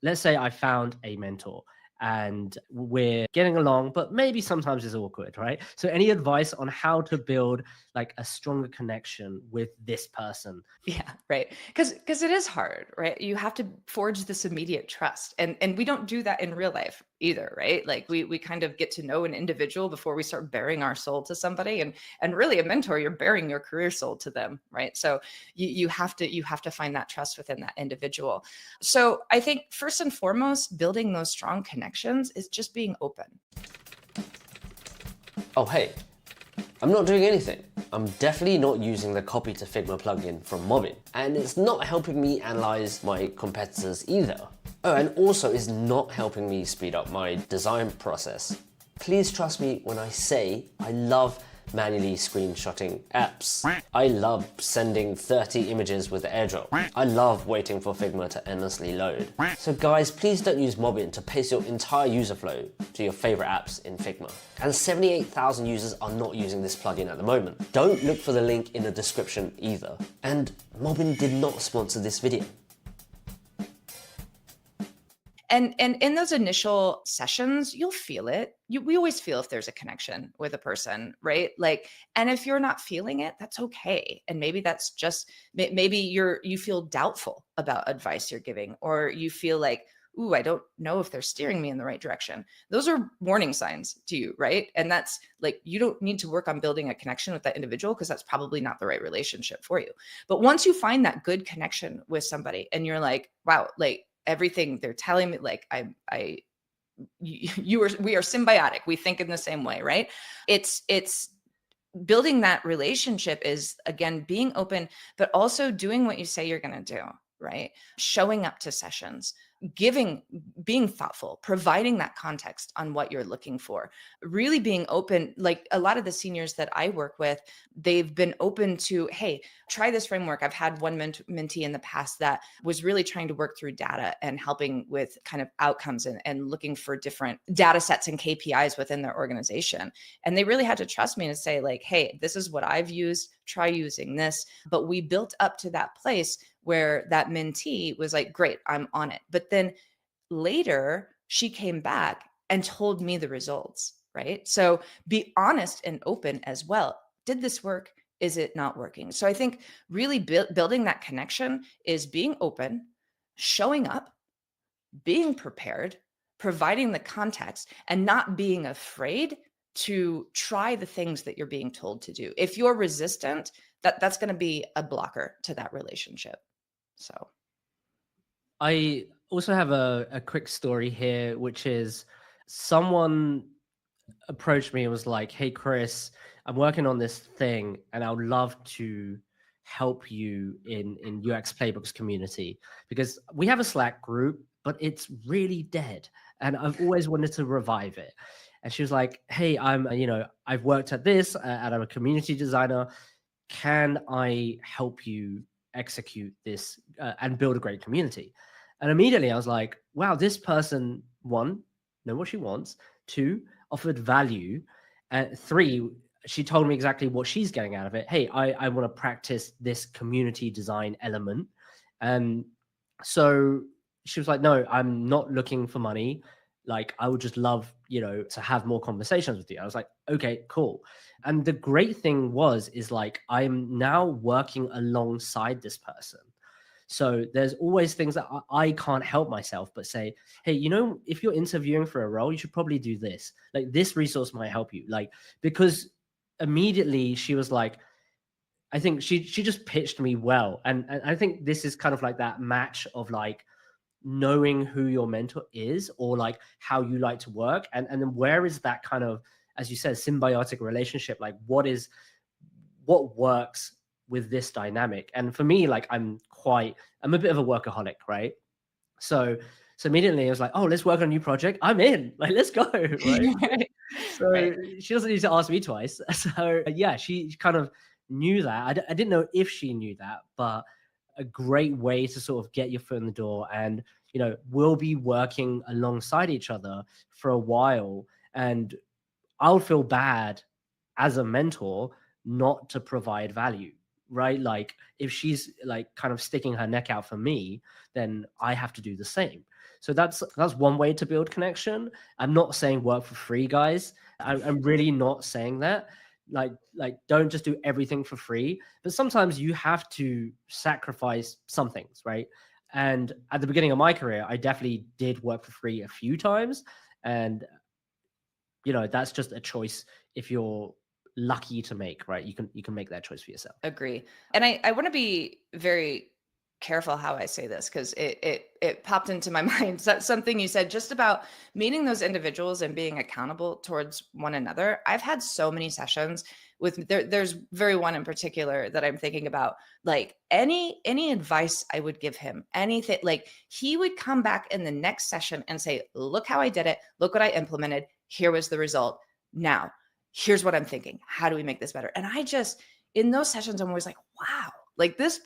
let's say I found a mentor and we're getting along, but maybe sometimes it's awkward, right? So any advice on how to build like a stronger connection with this person? Yeah, right. Because it is hard, right? You have to forge this immediate trust. And we don't do that in real life either, right? Like we kind of get to know an individual before we start bearing our soul to somebody. And really a mentor, you're bearing your career soul to them, right? So you have to find that trust within that individual. So I think first and foremost, building those strong connections is just being open. Oh, hey, I'm not doing anything. I'm definitely not using the copy to Figma plugin from Mobbin, and it's not helping me analyze my competitors either. Oh, and also it's not helping me speed up my design process. Please trust me when I say I love manually screenshotting apps. I love sending 30 images with AirDrop. I love waiting for Figma to endlessly load. So guys, please don't use Mobbin to paste your entire user flow to your favorite apps in Figma. And 78,000 users are not using this plugin at the moment. Don't look for the link in the description either. And Mobbin did not sponsor this video. And in those initial sessions, you'll feel it. We always feel if there's a connection with a person, right? Like, and if you're not feeling it, that's okay. And maybe that's just maybe you feel doubtful about advice you're giving, or you feel like, ooh, I don't know if they're steering me in the right direction. Those are warning signs to you, right? And that's like, you don't need to work on building a connection with that individual because that's probably not the right relationship for you. But once you find that good connection with somebody and you're like, wow, like everything they're telling me, like we are symbiotic. We think in the same way, right? It's building that relationship is again being open, but also doing what you say you're going to do, right? Showing up to sessions, giving, being thoughtful, providing that context on what you're looking for, really being open. Like a lot of the seniors that I work with, they've been open to, hey, try this framework. I've had one mentee in the past that was really trying to work through data and helping with kind of outcomes and looking for different data sets and KPIs within their organization. And they really had to trust me to say like, hey, this is what I've used, try using this. But we built up to that place where that mentee was like, great, I'm on it. But then later she came back and told me the results, right? So be honest and open as well. Did this work? Is it not working? So I think really building that connection is being open, showing up, being prepared, providing the context, and not being afraid to try the things that you're being told to do. If you're resistant, that's going to be a blocker to that relationship. So, I also have a quick story here, which is someone approached me and was like, "Hey, Chris, I'm working on this thing and I would love to help you in UX Playbooks community because we have a Slack group, but it's really dead and I've always wanted to revive it." And she was like, "Hey, I've worked at this and I'm a community designer. Can I help you execute this and build a great community?" And immediately I was like, wow, this person, one, know what she wants, two, offered value, and three, she told me exactly what she's getting out of it. Hey, I want to practice this community design element. And so she was like, no, I'm not looking for money. Like, I would just love, to have more conversations with you. I was like, okay, cool. And the great thing is like, I'm now working alongside this person. So there's always things that I can't help myself, but say, hey, if you're interviewing for a role, you should probably do this. Like this resource might help you. Like, because immediately she was like, I think she just pitched me well. And I think this is kind of like that match of like knowing who your mentor is or like how you like to work. And then where is that kind of, as you said, symbiotic relationship? Like what works with this dynamic? And for me, like I'm a bit of a workaholic, right? So immediately I was like, oh, let's work on a new project. I'm in, like, let's go. Right. right. So she doesn't need to ask me twice. So yeah, she kind of knew that. I didn't know if she knew that, but a great way to sort of get your foot in the door. And, we'll be working alongside each other for a while. And I'll feel bad as a mentor not to provide value, right? Like if she's like kind of sticking her neck out for me, then I have to do the same. So that's one way to build connection. I'm not saying work for free, guys. I'm really not saying that. Like don't just do everything for free, but sometimes you have to sacrifice some things, right? And at the beginning of my career, I definitely did work for free a few times. And, that's just a choice if you're lucky to make, right? You can make that choice for yourself. Agree. And I want to be very careful how I say this because it popped into my mind. Something you said just about meeting those individuals and being accountable towards one another. I've had so many sessions with there's very one in particular that I'm thinking about. Like any advice I would give him, anything, like he would come back in the next session and say, look how I did it, look what I implemented, here was the result. Now here's what I'm thinking. How do we make this better? And I just, in those sessions, I'm always like, wow, like this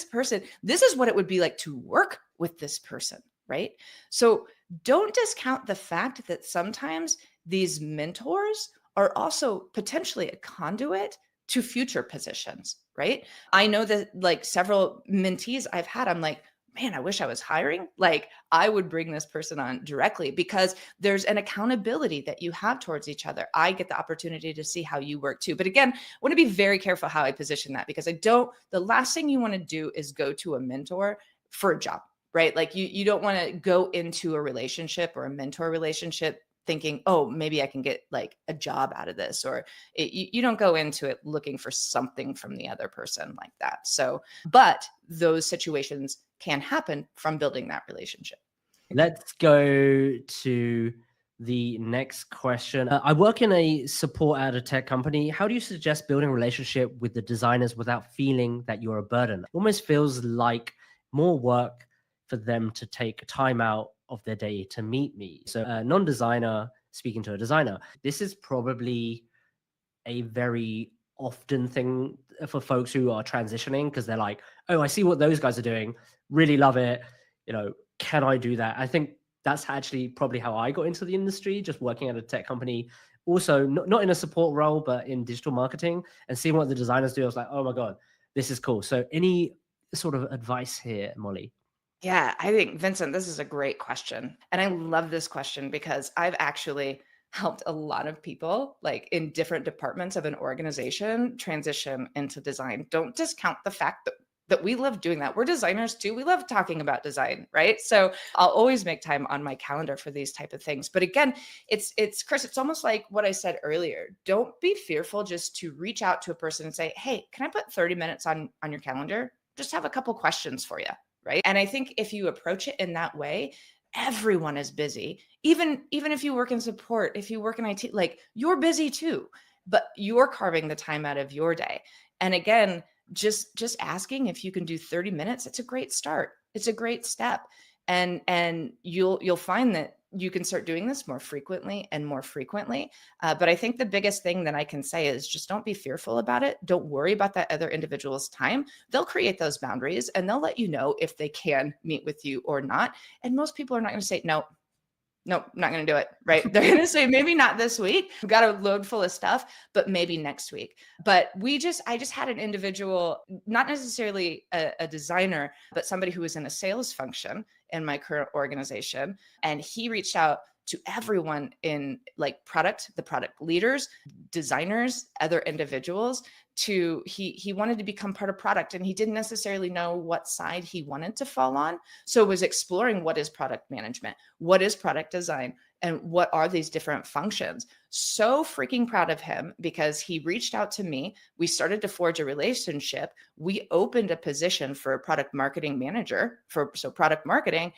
person, this is what it would be like to work with this person, right? So don't discount the fact that sometimes these mentors are also potentially a conduit to future positions, right? I know that like several mentees I've had, I'm like, man, I wish I was hiring. Like I would bring this person on directly because there's an accountability that you have towards each other. I get the opportunity to see how you work too. But again, I want to be very careful how I position that because the last thing you want to do is go to a mentor for a job, right? Like you don't want to go into a relationship or a mentor relationship thinking, oh, maybe I can get like a job out of this, or you don't go into it looking for something from the other person like that. So, but those situations can happen from building that relationship. Let's go to the next question. I work in a support at a tech company. How do you suggest building a relationship with the designers without feeling that you're a burden? It almost feels like more work for them to take time out of their day to meet me. So a non-designer speaking to a designer, this is probably a very often thing for folks who are transitioning because they're like, oh, I see what those guys are doing, really love it. Can I do that? I think that's actually probably how I got into the industry, just working at a tech company. Also, not in a support role, but in digital marketing, and seeing what the designers do. I was like, oh my God, this is cool. So any sort of advice here, Mollie? Yeah, I think, Vincent, this is a great question. And I love this question because I've actually helped a lot of people like in different departments of an organization transition into design. Don't discount the fact that we love doing that. We're designers too. We love talking about design, right? So I'll always make time on my calendar for these type of things. But again, it's Chris, it's almost like what I said earlier. Don't be fearful just to reach out to a person and say, hey, can I put 30 minutes on your calendar? Just have a couple questions for you. Right. And I think if you approach it in that way, everyone is busy. Even if you work in support, if you work in IT, like you're busy too, but you're carving the time out of your day. And again, just asking if you can do 30 minutes, it's a great start. It's a great step. And you'll find that you can start doing this more frequently and more frequently. But I think the biggest thing that I can say is just don't be fearful about it. Don't worry about that other individual's time. They'll create those boundaries and they'll let you know if they can meet with you or not. And most people are not going to say, no, nope, not going to do it. Right. They're going to say, maybe not this week. We've got a load full of stuff, but maybe next week. But I just had an individual, not necessarily a designer, but somebody who was in a sales function in my current organization. And he reached out to everyone in like the product leaders, designers, other individuals he wanted to become part of product and he didn't necessarily know what side he wanted to fall on. So was exploring what is product management, what is product design, and what are these different functions. So freaking proud of him because he reached out to me. We started to forge a relationship. We opened a position for a product marketing manager so product marketing.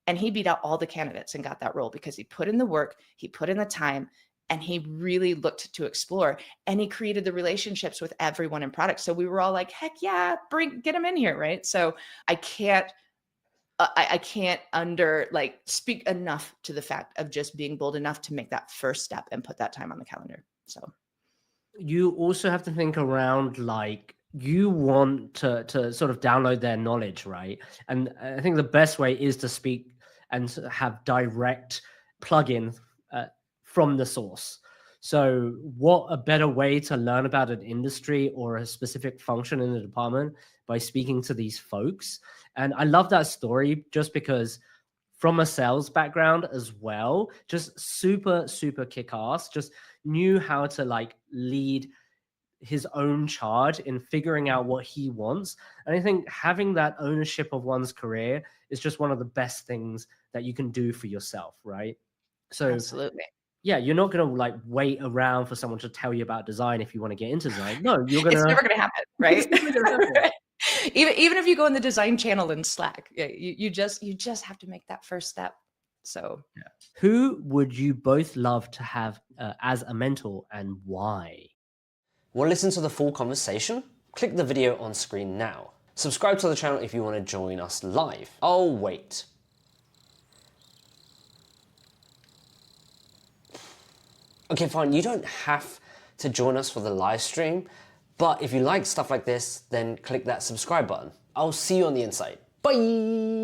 And he beat out all the candidates and got that role because he put in the work, he put in the time, and he really looked to explore and he created the relationships with everyone in product. So we were all like, heck yeah, get him in here. Right. So I can't speak enough to the fact of just being bold enough to make that first step and put that time on the calendar. So you also have to think around like you want to sort of download their knowledge, right? And I think the best way is to speak and have direct plug-in from the source. So what a better way to learn about an industry or a specific function in the department by speaking to these folks. And I love that story just because from a sales background as well, just super, super kick-ass, just knew how to like lead his own charge in figuring out what he wants. And I think having that ownership of one's career is just one of the best things that you can do for yourself, right? So Absolutely. yeah, you're not going to like wait around for someone to tell you about design if you want to get into design. No, you're going It's to. never going to happen, right? Even if you go in the design channel in Slack, yeah, you just have to make that first step. So Yeah. Who would you both love to have as a mentor, and why? Want to listen to the full conversation? Click the video on screen now. Subscribe to the channel if you want to join us live. Oh wait. Okay, fine, you don't have to join us for the live stream, but if you like stuff like this, then click that subscribe button. I'll see you on the inside. Bye!